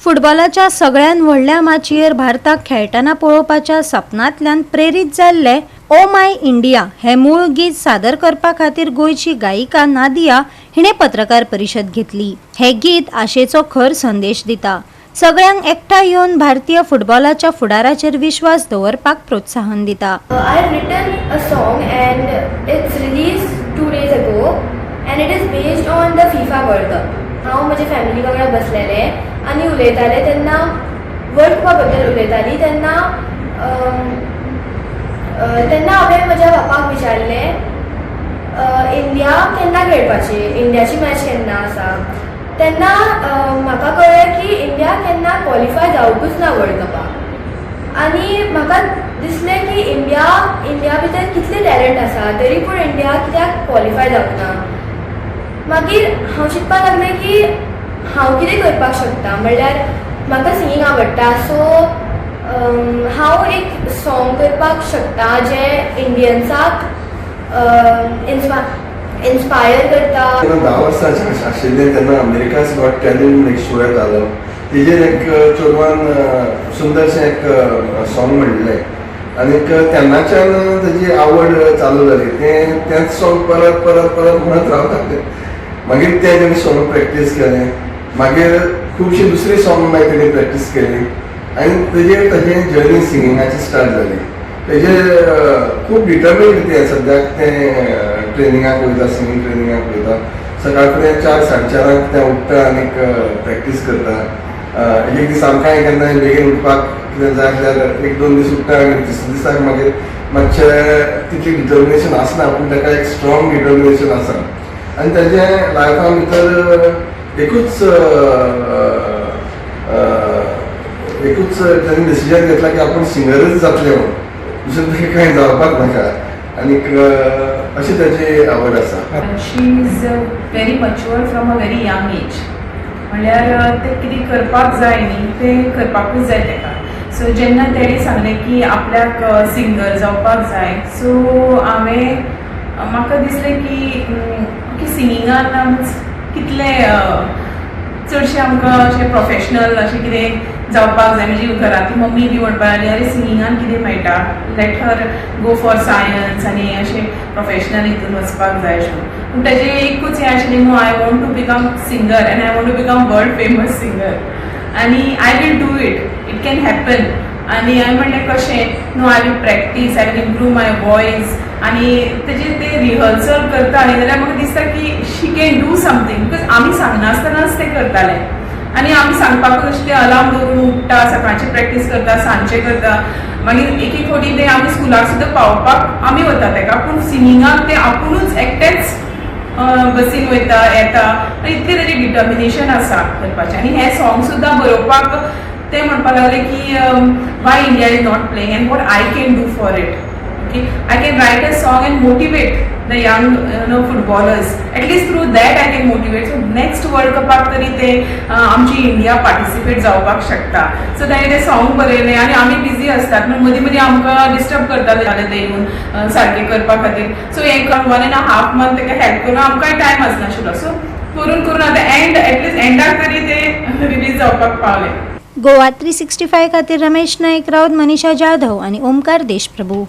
फुटबॉलाच्या सगळ्यान व्हडल्या मॅचीर भारताक खेळटाना पळोवपाच्या सपनांतल्यान प्रेरीत जाल्ले ओ माय इंडिया हे मूळ गीत सादर करपा खातीर गोंयची गायिका नादिया हिणे पत्रकार परिशद घेतली। हे गीत आशेचो खर संदेश दिता, सगळ्यांक एकठांय येवन भारतीय फुटबॉलाच्या फुडाराचेर विश्वास दवरपाक प्रोत्साहन दिता। I have written a song and it's released 2 days ago and it is based on the FIFA World Cup. हांव म्हज्या फॅमिली वांगडा बसलेले आनी उलयताले तेन्ना वर्ल्ड कपा बद्दल उलयताली तेन्ना हांवें म्हज्या बापाक विचारलें इंडिया केन्ना खेळपाची, इंडियाची मॅच केन्ना आसा। तेन्ना म्हाका कळ्ळें की इंडिया केन्ना क्वॉलिफाय जावंकूच ना वर्ल्ड कपाक। आनी म्हाका दिसलें की इंडिया भितर कितलें टॅलंट आसा तरी पूण इंडिया कित्याक क्वॉलिफाय जावंक ना। मागीर हांव चिंतपाक लागलें की हांव कितें करपाक शकता, म्हणल्यार म्हाका सिंगींग आवडटा, सो हांव एक सॉंग करपाक शकता जें इंडियन्साक इन्स्पायर करता। 10 वर्सांचें आशिल्लें तेन्ना अमेरिकाच गॉट टॅलंट म्हणून एक शो येतालो, तेजेर एक चेडवान सुंदरशें एक सॉंग म्हणलें आनी तेन्नाच्यान तेजी आवड चालू जाली। तेंच सॉंग परत म्हणत रावताले। मागीर तेणें सॉंग प्रॅक्टीस केलें, मागीर खुबशीं दुसरी सॉंग मागीर तेणी प्रॅक्टीस केली आनी तेजें जर्नी सिंगिंगाची स्टार्ट जाली। तेजें खूब डिटर्मिन्ड तें सद्याक तें ट्रेनिंगाक वयता, सिंगींग ट्रेनिंगाक वयता। सकाळ फुडें 4 साडे 4 तें उठता आनी प्रॅक्टीस करता। एक दीस आमकांय केन्ना बेगीन उठपाक कितें जाय जाल्यार 1-2 दीस उठता आनी तिसऱ्या दिसाक मागीर मातशें तितलें डिटर्मिनेशन आसना पूण ताका एक स्ट्रॉंग डिटर्मिनेशन आसा। आनी तेजें लायफान भितर एकूच ताणें डिसिजन घेतला की आपूण सिंगरच जातलें म्हणून, दुसरें ताका कांय जावपाक नाका। आनी अशी ताची आवड आसा। She is very mature from a very young age, म्हणल्यार तें कितें करपाक जाय न्ही तें करपाकूच जाय ताका। सो जेन्ना तेणी सांगलें की आपल्याक सिंगर जावपाक जाय, सो म्हाका दिसलें की सिंगिंगान कितलें चडशें आमकां अशें प्रोफेशनल अशें कितें जावपाक जाय। म्हणजे घरांतली मम्मी बी म्हणपाक लागली अरे सिंगिंगान कितें मेळटा, let her go for science आनी अशें प्रोफेशनल हितून वचपाक जाय अशें। पूण ताजें एकूच हें आशिल्लें न्हू, I want to become singer and I want to become world famous singer आनी I will do it can happen. आनी हांवें म्हणलें कशें न्हू, I will practice, I will improve my voice आनी तेजें तें रिहर्सल करता न्ही जाल्यार म्हाका दिसता की शी कॅन डू समथींग, बिकॉज आमी सांगनासतनाच तें करताले आनी आमी सांगपाकूच अशें तें अलार्म दवरून उठ्ठा, सकाळचें प्रॅक्टीस करता, सांजचें करता। मागीर एक फावटी तें आमी स्कुलाक सुद्दां पावपाक आमी वता तेका, पूण सिंगिंगाक तें आपुणूच एकटेंच बसीन वयता येता आनी इतलें तेजें डिटर्मिनेशन आसा करपाचें। आनी हें सॉंग सुद्दां बरोवपाक ते म्हणपाक लागले की why India is not playing and what I can do for it. Okay, I can write a song and motivate the young footballers, at least through that I can motivate. So next world कपाक तरी ते आमची India participate जावपाक शकता। So ताणें तें song बरयलें आनी आमी बिजी आसतात न्हू, मदीं मदीं आमकां डिस्टर्ब करताले ते येवन सारकें करपा खातीर। सो हें 1.5 मंथ ताका हेल्प करून आमकांय टायम आसनाशिल्लो। सो करून आतां एटलीस्ट एंडाक तरी ते रिलीज जावपाक पावलें। गोवा 365 खातीर रमेश नाईक राउत, मनीषा जाधव आनी ओमकार देशप्रभू।